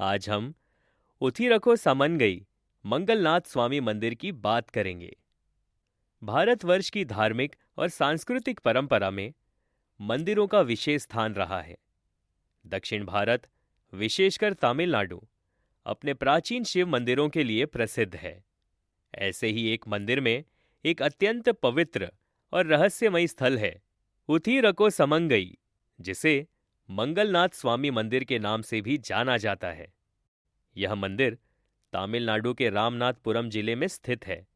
आज हम उथिरको समनगई मंगलनाथ स्वामी मंदिर की बात करेंगे। भारतवर्ष की धार्मिक और सांस्कृतिक परंपरा में मंदिरों का विशेष स्थान रहा है। दक्षिण भारत, विशेषकर तमिलनाडु, अपने प्राचीन शिव मंदिरों के लिए प्रसिद्ध है। ऐसे ही एक मंदिर में एक अत्यंत पवित्र और रहस्यमयी स्थल है, उथिरको समंगई, जिसे मंगलनाथ स्वामी मंदिर के नाम से भी जाना जाता है। यह मंदिर तमिलनाडु के रामनाथपुरम जिले में स्थित है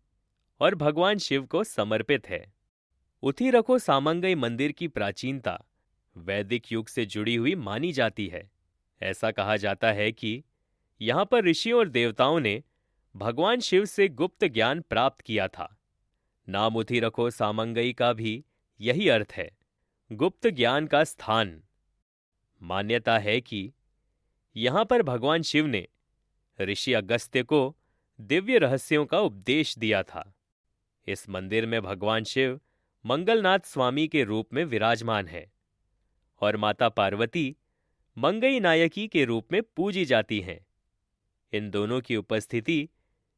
और भगवान शिव को समर्पित है। उथिरको सामंगई मंदिर की प्राचीनता वैदिक युग से जुड़ी हुई मानी जाती है। ऐसा कहा जाता है कि यहाँ पर ऋषियों और देवताओं ने भगवान शिव से गुप्त ज्ञान प्राप्त किया था। नाम उथिरको सामंगई का भी यही अर्थ है, गुप्त ज्ञान का स्थान। मान्यता है कि यहाँ पर भगवान शिव ने ऋषि अगस्त्य को दिव्य रहस्यों का उपदेश दिया था। इस मंदिर में भगवान शिव मंगलनाथ स्वामी के रूप में विराजमान है और माता पार्वती मंगई नायकी के रूप में पूजी जाती हैं। इन दोनों की उपस्थिति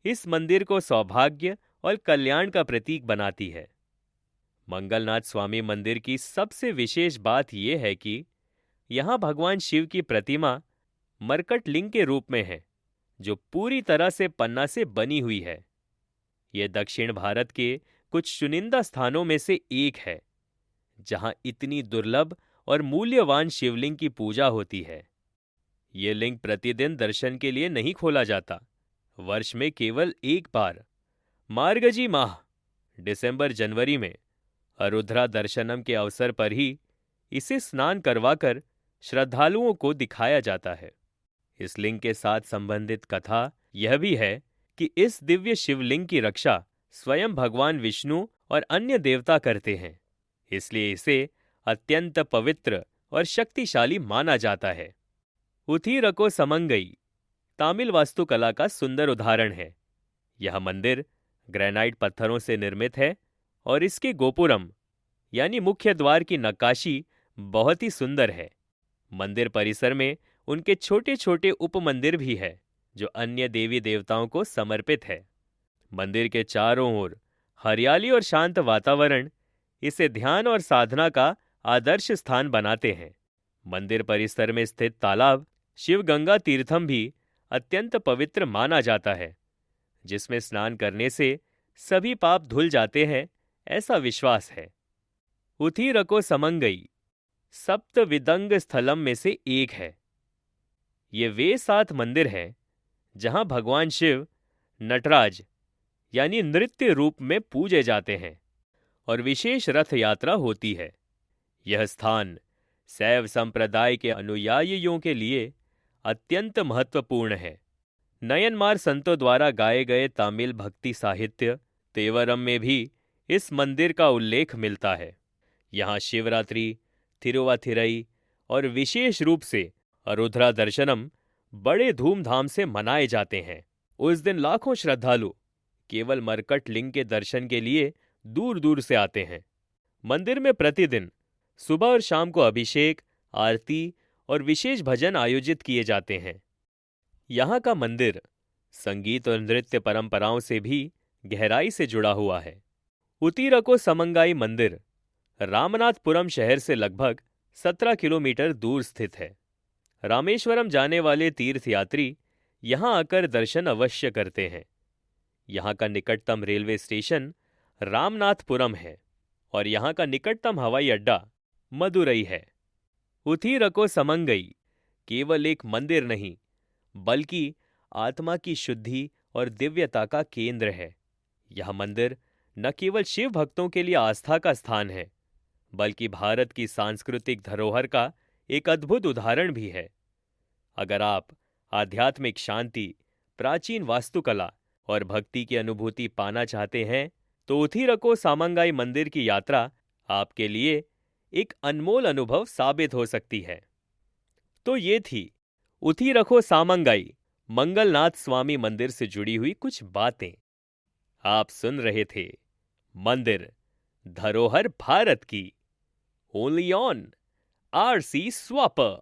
इस मंदिर को सौभाग्य और कल्याण का प्रतीक बनाती है। मंगलनाथ स्वामी मंदिर की सबसे विशेष बात यह है कि यहाँ भगवान शिव की प्रतिमा मरकट लिंग के रूप में है, जो पूरी तरह से पन्ना से बनी हुई है। यह दक्षिण भारत के कुछ चुनिंदा स्थानों में से एक है जहां इतनी दुर्लभ और मूल्यवान शिवलिंग की पूजा होती है। यह लिंग प्रतिदिन दर्शन के लिए नहीं खोला जाता। वर्ष में केवल एक बार, मार्गजी माह, दिसंबर जनवरी में अरुद्रा दर्शनम के अवसर पर ही इसे स्नान करवाकर श्रद्धालुओं को दिखाया जाता है। इस लिंग के साथ संबंधित कथा यह भी है कि इस दिव्य शिवलिंग की रक्षा स्वयं भगवान विष्णु और अन्य देवता करते हैं, इसलिए इसे अत्यंत पवित्र और शक्तिशाली माना जाता है। उथिरको समंगई तमिल वास्तुकला का सुंदर उदाहरण है। यह मंदिर ग्रेनाइट पत्थरों से निर्मित है और इसके गोपुरम यानी मुख्य द्वार की नक्काशी बहुत ही सुंदर है। मंदिर परिसर में उनके छोटे छोटे उपमंदिर भी है जो अन्य देवी देवताओं को समर्पित है। मंदिर के चारों ओर हरियाली और शांत वातावरण इसे ध्यान और साधना का आदर्श स्थान बनाते हैं। मंदिर परिसर में स्थित तालाब शिव गंगा तीर्थम भी अत्यंत पवित्र माना जाता है, जिसमें स्नान करने से सभी पाप धुल जाते हैं, ऐसा विश्वास है। उथिरको समंगई सप्त विदंग स्थलम में से एक है। ये वे 7 मंदिर हैं जहां भगवान शिव नटराज यानी नृत्य रूप में पूजे जाते हैं और विशेष रथ यात्रा होती है। यह स्थान शैव संप्रदाय के अनुयायियों के लिए अत्यंत महत्वपूर्ण है। नयनमार संतों द्वारा गाए गए तमिल भक्ति साहित्य तेवरम में भी इस मंदिर का उल्लेख मिलता है। यहाँ शिवरात्रि, थिरुवाथिरई और विशेष रूप से अरुद्रा दर्शनम बड़े धूमधाम से मनाए जाते हैं। उस दिन लाखों श्रद्धालु केवल मरकट लिंग के दर्शन के लिए दूर दूर से आते हैं। मंदिर में प्रतिदिन सुबह और शाम को अभिषेक, आरती और विशेष भजन आयोजित किए जाते हैं। यहाँ का मंदिर संगीत और नृत्य परंपराओं से भी गहराई से जुड़ा हुआ है। उथिरको समंगाई मंदिर रामनाथपुरम शहर से लगभग 17 किलोमीटर दूर स्थित है। रामेश्वरम जाने वाले तीर्थयात्री यहाँ आकर दर्शन अवश्य करते हैं। यहाँ का निकटतम रेलवे स्टेशन रामनाथपुरम है और यहाँ का निकटतम हवाई अड्डा मदुरई है। उथिरको समंगई केवल एक मंदिर नहीं, बल्कि आत्मा की शुद्धि और दिव्यता का केंद्र है। यह मंदिर न केवल शिव भक्तों के लिए आस्था का स्थान है, बल्कि भारत की सांस्कृतिक धरोहर का एक अद्भुत उदाहरण भी है। अगर आप आध्यात्मिक शांति, प्राचीन वास्तुकला और भक्ति की अनुभूति पाना चाहते हैं, तो उथिरको समंगाई मंदिर की यात्रा आपके लिए एक अनमोल अनुभव साबित हो सकती है। तो ये थी उथिरको समंगाई मंगलनाथ स्वामी मंदिर से जुड़ी हुई कुछ बातें। आप सुन रहे थे मंदिर धरोहर भारत की, ओनली ऑन आरसी स्वापर।